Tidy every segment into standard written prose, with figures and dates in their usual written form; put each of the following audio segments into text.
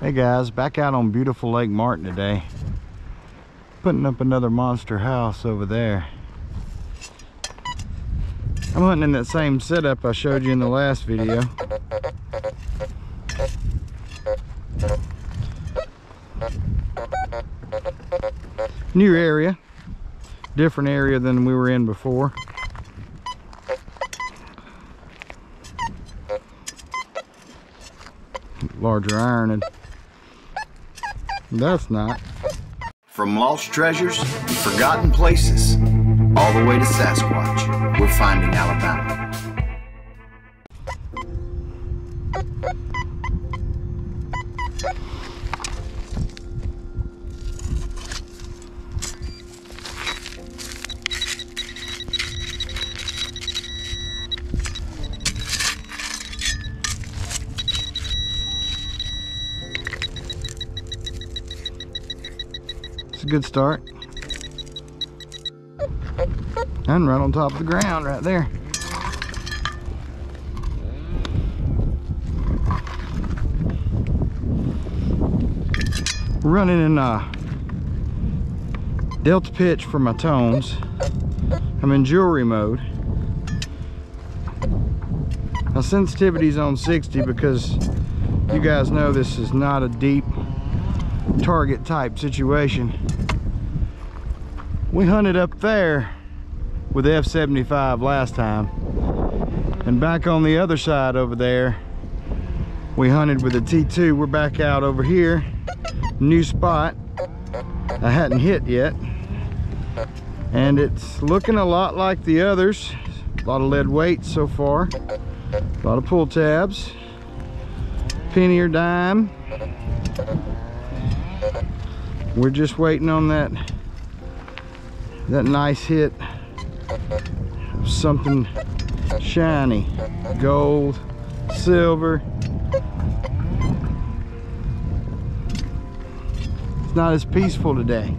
Hey guys, back out on beautiful Lake Martin today. Putting up another monster house over there. I'm hunting in that same setup I showed you in the last video. New area, different area than we were in before. Larger iron, and that's not. From lost treasures and forgotten places, all the way to Sasquatch, we're finding Alabama. It's a good start. And right on top of the ground right there. We're running in delta pitch for my tones. I'm in jewelry mode. My sensitivity's on 60 because you guys know this is not a deep target type situation. We hunted up there with the F75 last time, and back on the other side over there we hunted with the T2. We're back out over here, new spot I hadn't hit yet, and it's looking a lot like the others. A lot of lead weight so far, a lot of pull tabs, penny or dime. We're just waiting on that nice hit of something shiny, gold, silver. It's not as peaceful today.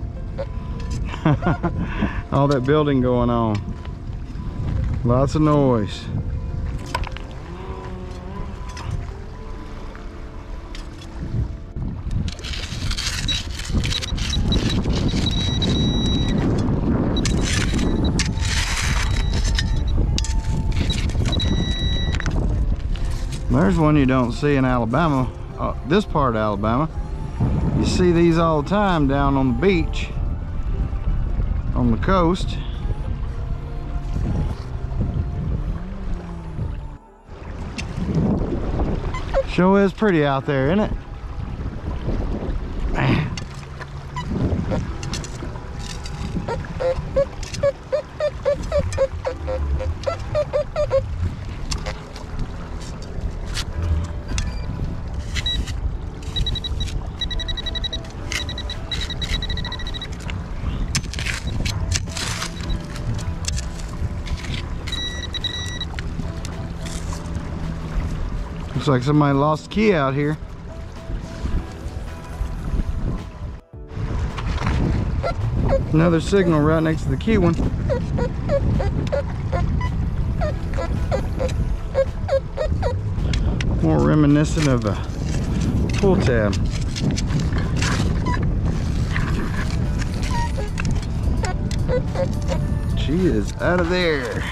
All that building going on, lots of noise. There's one you don't see in Alabama, this part of Alabama. You see these all the time down on the beach, on the coast. Sure is pretty out there, isn't it? Man. Looks like somebody lost the key out here. Another signal right next to the key one. More reminiscent of a pull tab. She is out of there.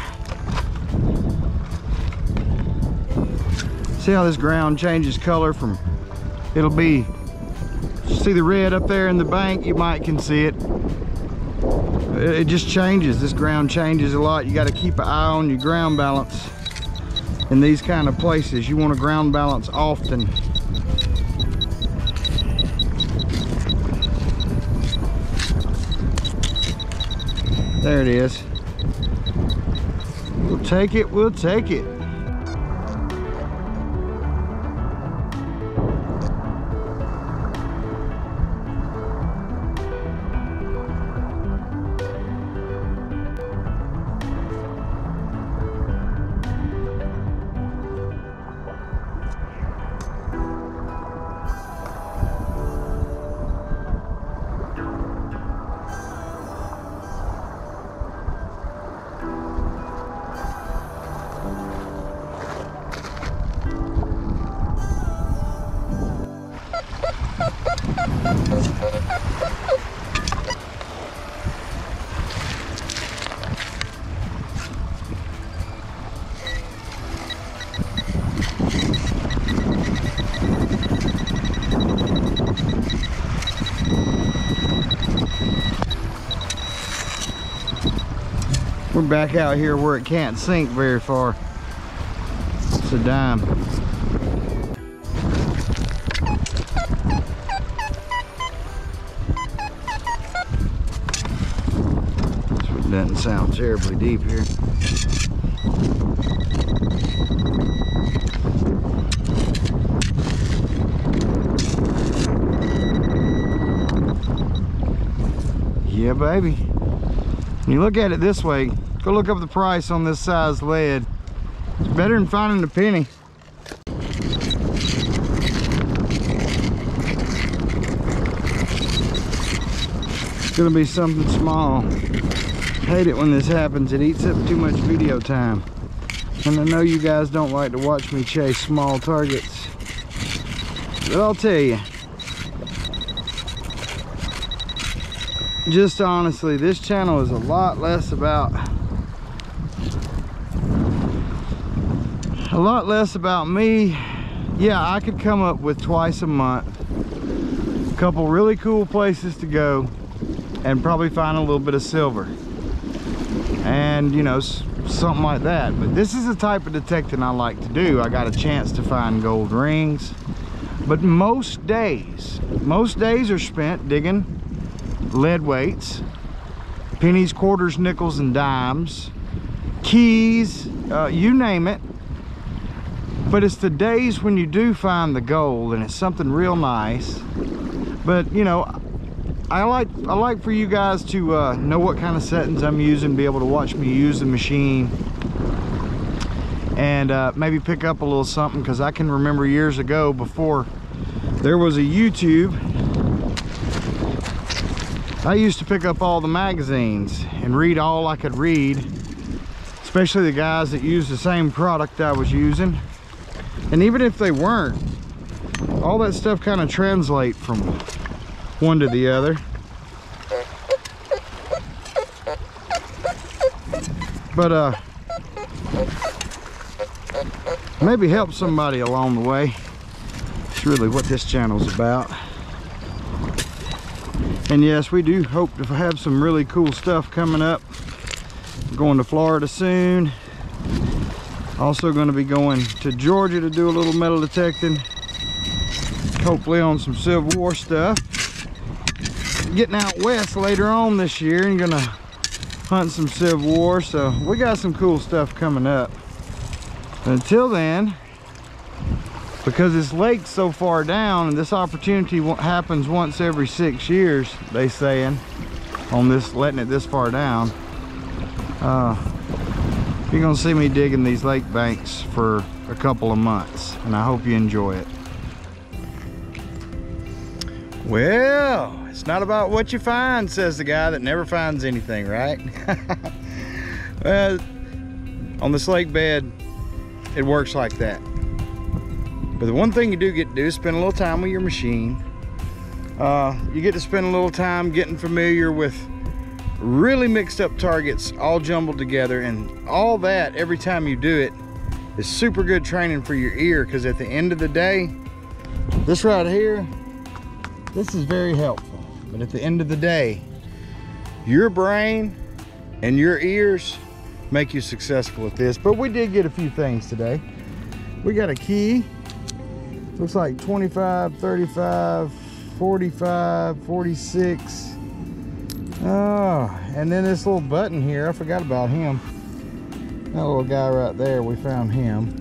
See how this ground changes color from, it'll be, see the red up there in the bank, you might can see it. It just changes, this ground changes a lot. You got to keep an eye on your ground balance in these kind of places. You want to ground balance often. There it is. We'll take it, we'll take it. We're back out here where it can't sink very far. It's a dime. This one doesn't sound terribly deep here. Yeah, baby. When you look at it this way, go look up the price on this size lead. It's better than finding a penny. It's gonna be something small. Hate it when this happens. It eats up too much video time. And I know you guys don't like to watch me chase small targets, but I'll tell you, just honestly, this channel is a lot less about me. Yeah, I could come up with twice a month a couple really cool places to go and probably find a little bit of silver and, you know, something like that. But this is the type of detecting I like to do. I got a chance to find gold rings, but most days are spent digging lead weights, pennies, quarters, nickels, and dimes, keys, you name it. But it's the days when you do find the gold and it's something real nice. But you know, I like for you guys to know what kind of settings I'm using, be able to watch me use the machine, and maybe pick up a little something, because I can remember years ago, before there was a YouTube, I used to pick up all the magazines and read all I could read, especially the guys that used the same product I was using. And even if they weren't, all that stuff kind of translate from one to the other. But maybe help somebody along the way. It's really what this channel's about. And yes, we do hope to have some really cool stuff coming up. We're going to Florida soon. Also going to be going to Georgia to do a little metal detecting. Hopefully on some Civil War stuff. Getting out west later on this year and gonna hunt some Civil War. So we got some cool stuff coming up. Until then, because this lake's so far down and this opportunity happens once every 6 years, they saying, on this, letting it this far down, you're gonna see me digging these lake banks for a couple of months, and I hope you enjoy it. Well, it's not about what you find, says the guy that never finds anything, right? Well, on this lake bed, it works like that. But the one thing you do get to do is spend a little time with your machine. You get to spend a little time getting familiar with really mixed up targets all jumbled together, and all that, every time you do it, is super good training for your ear, because at the end of the day, this right here, this is very helpful. But at the end of the day, your brain and your ears make you successful at this. But we did get a few things today. We got a key. Looks like 25, 35, 45, 46. Oh, and then this little button here, I forgot about him. That little guy right there, we found him.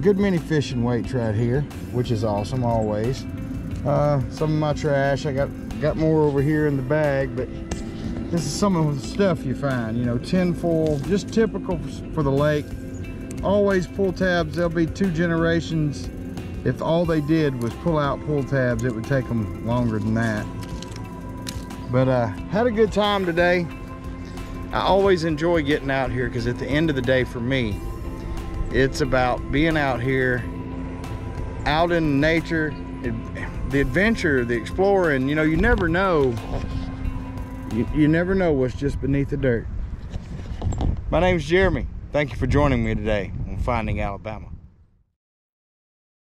Good many fishing weights right here, which is awesome always. Some of my trash, I got more over here in the bag, but this is some of the stuff you find, you know, tin foil, just typical for the lake. Always pull tabs. There'll be 2 generations. If all they did was pull out pull tabs, it would take them longer than that. But had a good time today. I always enjoy getting out here, because at the end of the day, for me, it's about being out here, out in nature, the adventure, the exploring. You know, you never know. You never know what's just beneath the dirt. My name's Jeremy. Thank you for joining me today on Finding Alabama.